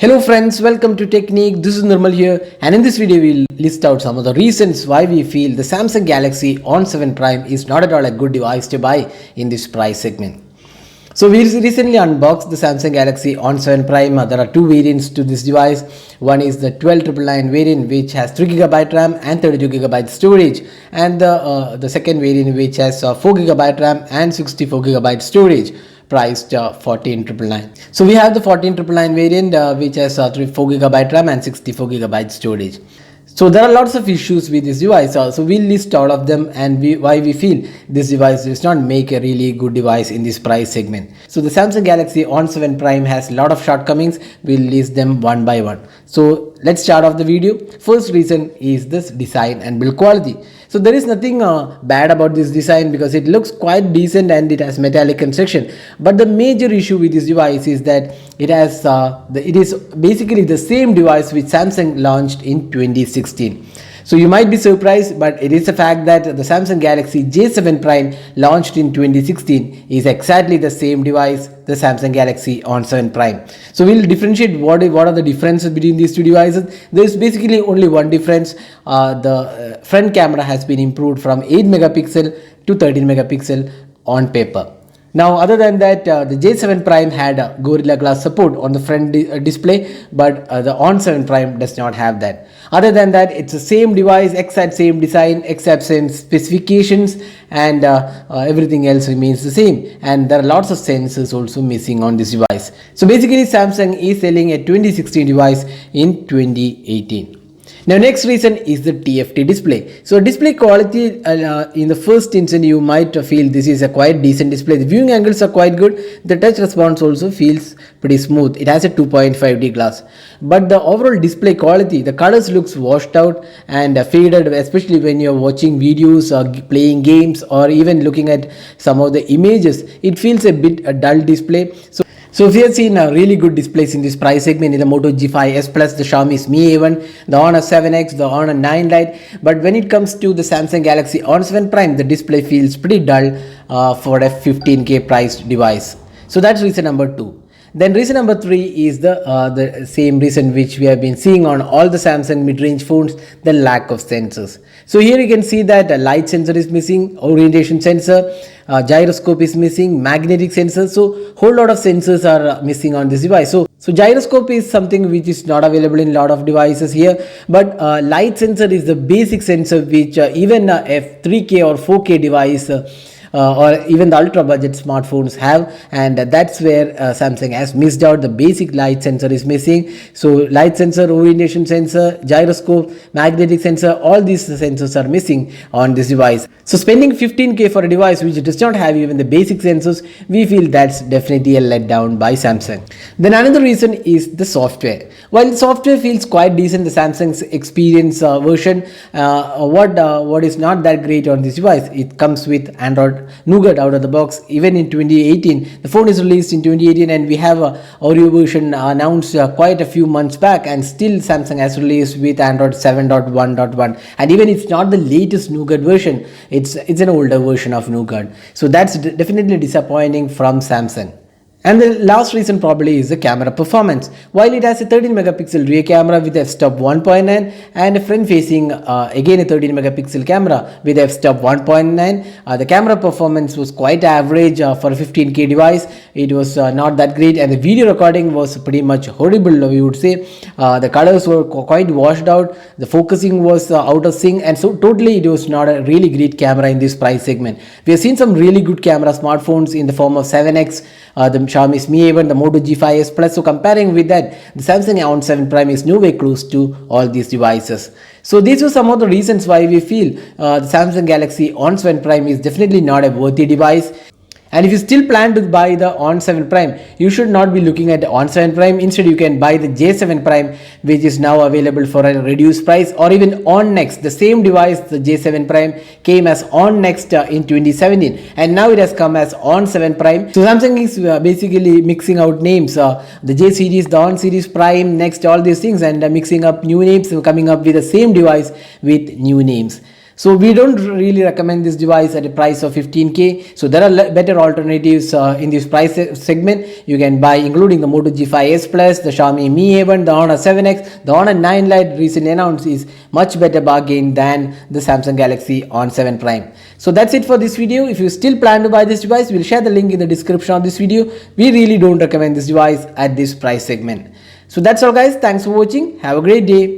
Hello friends, welcome to Technique. This is Nirmal here, and in this video we'll list out some of the reasons why we feel the Samsung Galaxy On7 Prime is not at all a good device to buy in this price segment. So we recently unboxed the Samsung Galaxy On7 Prime. There are two variants to this device. One is the 12999 variant, which has 3GB RAM and 32GB storage, and the second variant, which has 4GB RAM and 64GB storage, priced 14,999. So we have the 14,999 variant, which has 4GB RAM and 64GB storage. So there are lots of issues with this device. So we'll list all of them and why we feel this device does not make a really good device in this price segment. So the Samsung Galaxy On7 Prime has a lot of shortcomings. We'll list them one by one. So let's start off the video. First reason is this design and build quality. So there is nothing bad about this design because it looks quite decent and it has metallic construction. But the major issue with this device is that it is basically the same device which Samsung launched in 2016. So you might be surprised, but it is a fact that the Samsung Galaxy J7 Prime launched in 2016 is exactly the same device, the Samsung Galaxy On7 Prime. So we'll differentiate what are the differences between these two devices. There is basically only one difference. The front camera has been improved from 8 megapixel to 13 megapixel on paper. Now, other than that, the J7 Prime had Gorilla Glass support on the front display, but the On7 Prime does not have that. Other than that, it's the same device, exact same design, exact same specifications, and everything else remains the same. And there are lots of sensors also missing on this device. So basically, Samsung is selling a 2016 device in 2018. Now, next reason is the TFT display. So display quality, in the first instant you might feel this is a quite decent display. The viewing angles are quite good. The touch response also feels pretty smooth. It has a 2.5D glass. But the overall display quality, the colors looks washed out and faded, especially when you're watching videos or playing games or even looking at some of the images. It feels a bit a dull display. So we have seen really good displays in this price segment in the Moto G5s Plus, the Xiaomi Mi A1, the Honor 7X, the Honor 9 Lite. But when it comes to the Samsung Galaxy On7 Prime, the display feels pretty dull for a 15K priced device. So that's reason number 2. Then reason number 3 is the same reason which we have been seeing on all the Samsung mid-range phones, the lack of sensors. So here you can see that a light sensor is missing, orientation sensor, gyroscope is missing, magnetic sensor. So whole lot of sensors are missing on this device. So gyroscope is something which is not available in a lot of devices here, but light sensor is the basic sensor which even a 3K or 4K device or even the ultra budget smartphones have, and that's where Samsung has missed out. The basic light sensor is missing. So light sensor, orientation sensor, gyroscope, magnetic sensor, all these sensors are missing on this device. So spending 15K for a device which does not have even the basic sensors, we feel that's definitely a letdown by Samsung. Then another reason is the software. While the software feels quite decent, the Samsung's Experience version, what is not that great on this device, it comes with Android Nougat out of the box. Even in 2018, the phone is released in 2018 and we have a Oreo version announced quite a few months back, and still Samsung has released with Android 7.1.1, and even it's not the latest Nougat version, it's an older version of Nougat. So that's definitely disappointing from Samsung. And the last reason probably is the camera performance. While it has a 13 megapixel rear camera with f-stop 1.9 and a front facing again a 13 megapixel camera with f-stop 1.9, the camera performance was quite average for a 15K device. It was not that great, and the video recording was pretty much horrible, we would say. The colors were quite washed out, the focusing was out of sync, and so totally it was not a really great camera in this price segment. We have seen some really good camera smartphones in the form of 7X, the Xiaomi Mi A1, the Moto G5s Plus. So comparing with that, the Samsung On7 Prime is nowhere close to all these devices. So these are some of the reasons why we feel the Samsung Galaxy On7 Prime is definitely not a worthy device. And if you still plan to buy the On7 Prime, you should not be looking at the On7 Prime. Instead, you can buy the J7 Prime, which is now available for a reduced price, or even On Next. The same device, the J7 Prime, came as On Next in 2017, and now it has come as On7 Prime. So Samsung is basically mixing out names, the J series, the On series, Prime, Next, all these things, and mixing up new names, coming up with the same device with new names. So we don't really recommend this device at a price of 15k. So there are better alternatives in this price segment. You can buy including the Moto G5s Plus, the Xiaomi Mi A1, the Honor 7X, the Honor 9 Lite recently announced is much better bargain than the Samsung Galaxy On7 Prime. So that's it for this video. If you still plan to buy this device, we'll share the link in the description of this video. We really don't recommend this device at this price segment. So that's all guys. Thanks for watching. Have a great day.